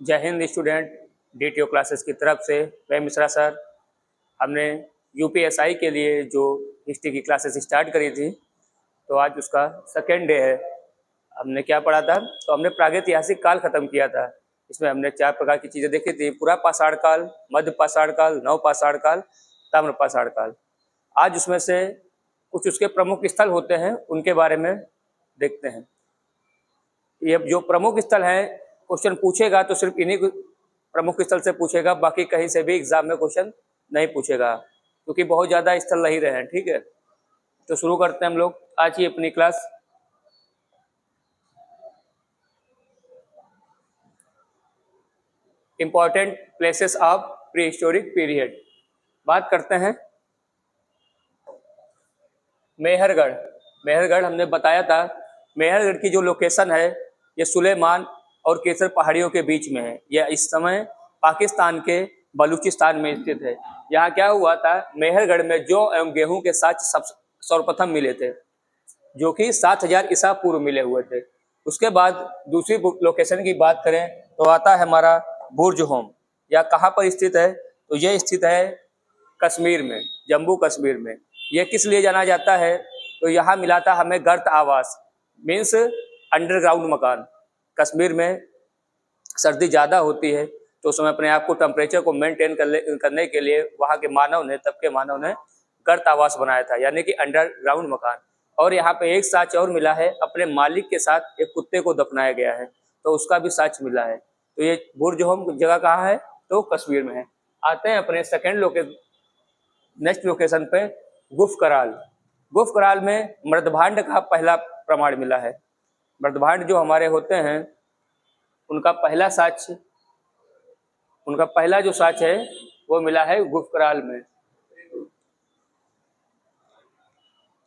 जय Hind student. DTO classes की तरफ से मैं मिश्रा सर। हमने यूपीएसआई के लिए जो हिस्ट्री की क्लासेस स्टार्ट करी थी, तो आज उसका सेकेंड डे है। हमने क्या पढ़ा था? तो हमने प्रागैतिहासिक काल खत्म किया था। इसमें हमने 4 प्रकार की चीज़ें देखी थी: पुरा पाषाण काल, मध्य पाषाण काल, नव पाषाण काल, ताम्र पाषाण काल। आज उसमें से कुछ उसके प्रमुख स्थल होते हैं, उनके बारे में देखते हैं। ये जो प्रमुख स्थल हैं, क्वेश्चन पूछेगा तो सिर्फ इन्हीं प्रमुख स्थल से पूछेगा, बाकी कहीं से भी एग्जाम में क्वेश्चन नहीं पूछेगा, क्योंकि बहुत ज़्यादा स्थल नहीं रहे हैं। ठीक है, तो शुरू करते हैं हम लोग आज की अपनी class. Important places of pre historic period. बात करते हैं मेहरगढ़। मेहरगढ़ हमने बताया था, मेहरगढ़ की जो लोकेशन है ये सुलेमान और केसर पहाड़ियों के बीच में है। यह इस समय पाकिस्तान के बलूचिस्तान में स्थित है। यहाँ क्या हुआ था, मेहरगढ़ में जौ एवं गेहूं के साथ सर्वप्रथम मिले थे, जो कि 7000 ईसा पूर्व मिले हुए थे। उसके बाद दूसरी लोकेशन की बात करें तो आता है हमारा बुर्ज होम। यह कहाँ पर स्थित है? तो यह स्थित है कश्मीर में, जम्मू कश्मीर में। यह किस लिए जाना जाता है? तो यहाँ मिला था हमें गर्त आवास, मीन्स अंडरग्राउंड मकान। कश्मीर में सर्दी ज़्यादा होती है, तो उस समय अपने आप को टेम्परेचर को मेंटेन करने के लिए वहाँ के मानव ने, तब के मानव ने गर्त आवास बनाया था, यानी कि अंडरग्राउंड मकान। और यहाँ पे एक साक्ष्य और मिला है, अपने मालिक के साथ एक कुत्ते को दफनाया गया है, तो उसका भी साक्ष्य मिला है। तो ये बुर्ज होम जगह कहाँ है? तो कश्मीर में है। आते हैं अपने नेक्स्ट लोकेशन पे, गुफ कराल। गुफ कराल में मृदभांड का पहला प्रमाण मिला है। मृदभांड जो हमारे होते हैं, उनका पहला जो साक्ष्य है वो मिला है गुफ कराल में।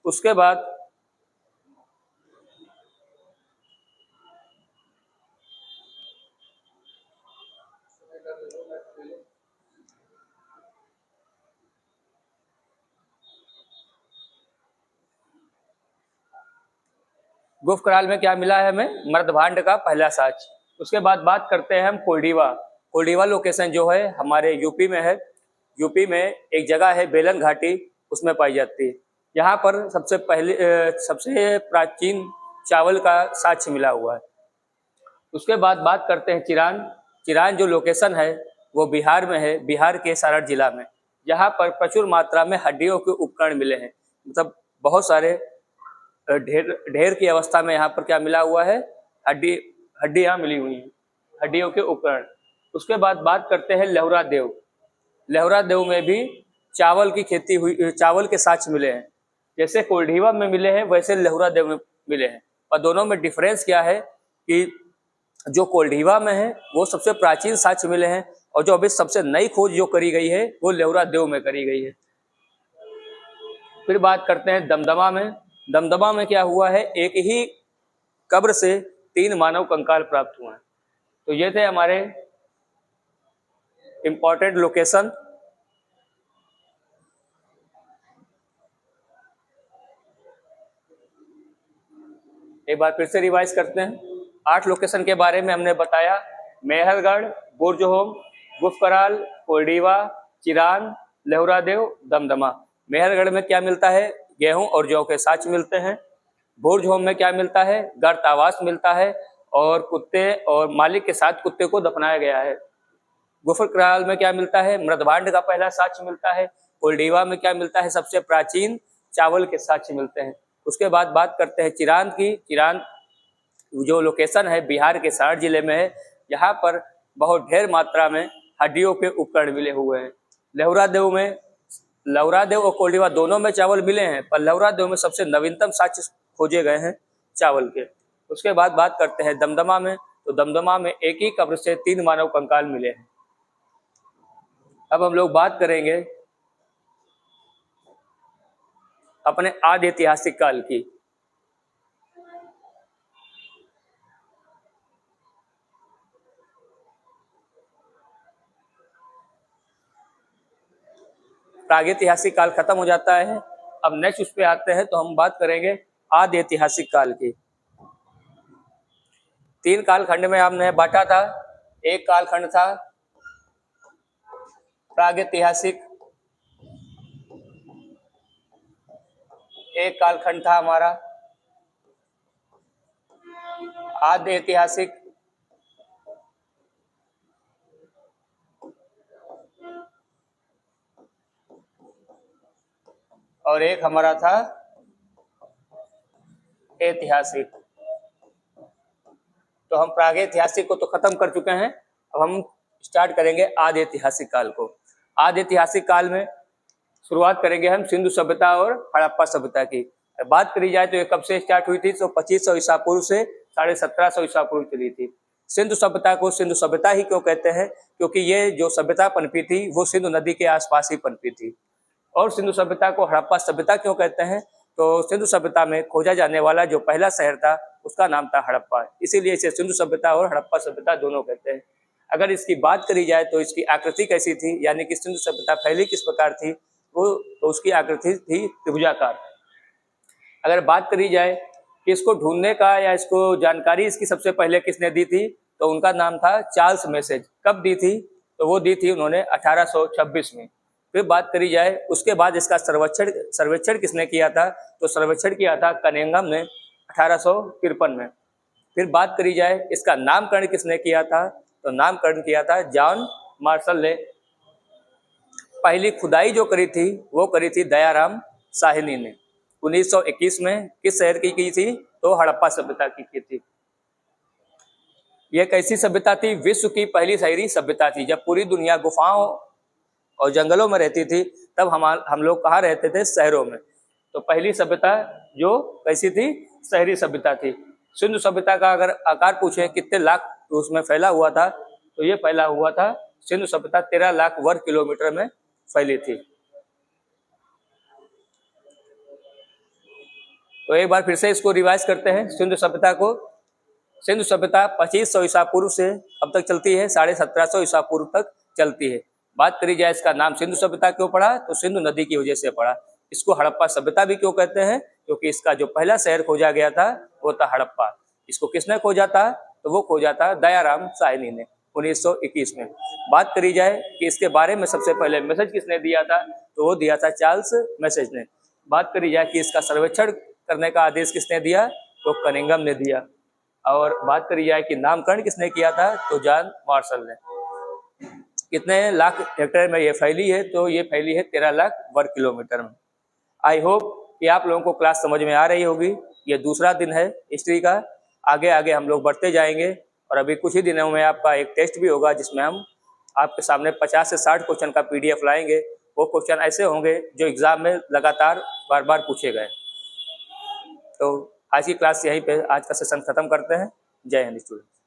उसके बाद गुफ कराल में क्या मिला है हमें? मृदभांड का पहला साक्ष्य। उसके बाद बात करते हैं हम कोल्डीवा। कोल्डीवा लोकेशन जो है हमारे यूपी में है। यूपी में एक जगह है बेलन घाटी, उसमें पाई जाती है। यहाँ पर सबसे प्राचीन चावल का साक्ष्य मिला हुआ है। उसके बाद बात करते हैं चिरान। चिरान जो लोकेशन है वो बिहार में है, बिहार के सारण जिला में। यहाँ पर प्रचुर मात्रा में हड्डियों के उपकरण मिले हैं, मतलब बहुत सारे ढेर की अवस्था में यहाँ पर क्या मिला हुआ है? हड्डियाँ मिली हुई हैं, हड्डियों के उपकरण। उसके बाद बात करते हैं लहुरा देव। लहुरा देव में भी चावल की खेती हुई, चावल के साक्ष्य मिले हैं। जैसे कोल्डीवा में मिले हैं, वैसे लहुरा देव में मिले हैं। और दोनों में डिफरेंस क्या है कि जो कोल्डीवा में है वो सबसे प्राचीन साक्ष्य मिले हैं, और जो अभी सबसे नई खोज जो करी गई है वो लहुरा देव में करी गई है। फिर बात करते हैं दमदमा में। दमदमा में क्या हुआ है, एक ही कब्र से 3 मानव कंकाल प्राप्त हुए हैं। तो ये थे हमारे इंपॉर्टेंट लोकेशन। एक बार फिर से रिवाइज करते हैं। 8 लोकेशन के बारे में हमने बताया: मेहरगढ़, बुर्ज होम, गुफ कराल, कोल्डीवा, चिरान, लहुरा देव, दमदमा। मेहरगढ़ में क्या मिलता है? गेहूं और जौ के साक्ष्य मिलते हैं। बुर्ज होम में क्या मिलता है? गर्त आवास मिलता है, और कुत्ते और मालिक के साथ कुत्ते को दफनाया गया है। गुफर कराल में क्या मिलता है? मृदभांड का पहला साक्ष्य मिलता है। कोल्डीवा में क्या मिलता है? सबसे प्राचीन चावल के साक्ष्य मिलते हैं। उसके बाद बात करते हैं चिरान की। चिरान जो लोकेशन है बिहार के सारण जिले में है। यहाँ पर बहुत ढेर मात्रा में हड्डियों के उपकरण मिले हुए हैं। लहुरा देव और कोल्डीवा दोनों में चावल मिले हैं, पर लहुरा देव में सबसे नवीनतम साक्ष्य खोजे गए हैं चावल के। उसके बाद बात करते हैं दमदमा में। तो दमदमा में एक ही कब्र से 3 मानव कंकाल मिले हैं। अब हम लोग बात करेंगे अपने आदि ऐतिहासिक काल की। प्रागैतिहासिक काल खत्म हो जाता है। अब नेक्स्ट उस पे आते हैं, तो हम बात करेंगे आदि ऐतिहासिक काल की। 3 कालखंड में हमने बांटा था: एक कालखंड था प्रागैतिहासिक, एक कालखंड था हमारा आद्य ऐतिहासिक, और एक हमारा था ऐतिहासिक। तो हम प्रागैतिहासिक को तो खत्म कर चुके हैं, अब हम स्टार्ट करेंगे आद्य ऐतिहासिक काल को। आद्य ऐतिहासिक काल में शुरुआत करेंगे हम सिंधु सभ्यता और हड़प्पा सभ्यता की। बात करी जाए तो ये कब से स्टार्ट हुई थी, तो 2500 ईसा पूर्व से 1750 ईसा पूर्व चली थी। सिंधु सभ्यता को सिंधु सभ्यता ही क्यों कहते हैं, क्योंकि ये जो सभ्यता पनपी थी वो सिंधु नदी के आसपास ही पनपी थी। और सिंधु सभ्यता को हड़प्पा सभ्यता क्यों कहते हैं, तो सिंधु सभ्यता में खोजा जाने वाला जो पहला शहर था उसका नाम था हड़प्पा, इसीलिए इसे सिंधु सभ्यता और हड़प्पा सभ्यता दोनों कहते हैं। अगर इसकी बात करी जाए तो इसकी आकृति कैसी थी, यानी कि सिंधु सभ्यता फैली किस प्रकार थी, वो तो उसकी आकृति थी त्रिभुजाकार। अगर बात करी जाए कि इसको ढूंढने का या इसको जानकारी इसकी सबसे पहले किसने दी थी, तो उनका नाम था चार्ल्स मैसेज। कब दी थी, तो वो दी थी उन्होंने 1826 में। फिर बात करी जाए उसके बाद इसका सर्वेक्षण किसने किया था, तो सर्वेक्षण किया था कनिंघम ने 1853 में। फिर बात करी जाए इसका नामकरण किसने किया था, तो नामकरण किया था जॉन मार्शल ने। पहली खुदाई जो करी थी वो करी थी दयाराम साहनी ने 1921 में। किस शहर की थी, तो हड़प्पा सभ्यता की थी। यह कैसी सभ्यता थी, विश्व की पहली शहरी सभ्यता थी। जब पूरी दुनिया गुफाओं और जंगलों में रहती थी तब हम लोग कहाँ रहते थे, शहरों में। तो पहली सभ्यता जो कैसी थी, शहरी सभ्यता थी। सिंधु सभ्यता का अगर आकार पूछे कितने लाख उसमें फैला हुआ था, तो ये फैला हुआ था सिंधु सभ्यता 13 लाख वर्ग किलोमीटर में फैली थी। तो एक बार फिर से इसको रिवाइज करते हैं सिंधु सभ्यता को। सिंधु सभ्यता 2500 ईसा पूर्व से अब तक चलती है, 1750 ईसा पूर्व तक चलती है। बात करी जाए इसका नाम सिंधु सभ्यता क्यों पड़ा, तो सिंधु नदी की वजह से पड़ा। इसको हड़प्पा सभ्यता भी क्यों कहते हैं, क्योंकि इसका जो पहला शहर खोजा गया था वो था हड़प्पा। इसको किसने खोजा था, तो वो खोजा था दयाराम साहनी ने 1921 में। बात करी जाए कि इसके बारे में सबसे पहले मैसेज किसने दिया था, तो वो दिया था चार्ल्स मैसेज ने। बात करी जाए कि इसका सर्वेक्षण करने का आदेश किसने दिया, तो कनिंघम ने दिया। और बात करी जाए कि नामकरण किसने किया था, तो जॉन मार्शल ने। कितने लाख हेक्टेयर में ये फैली है, तो ये फैली है 13 लाख वर्ग किलोमीटर में। आई होप कि आप लोगों को क्लास समझ में आ रही होगी। ये दूसरा दिन है हिस्ट्री का, आगे आगे हम लोग बढ़ते जाएंगे। और अभी कुछ ही दिनों में आपका एक टेस्ट भी होगा जिसमें हम आपके सामने 50 से 60 क्वेश्चन का PDF लाएंगे। वो क्वेश्चन ऐसे होंगे जो एग्जाम में लगातार बार बार पूछे गए। तो आज की क्लास यहीं पे आज का सेशन खत्म करते हैं। जय हिंद स्टूडेंट।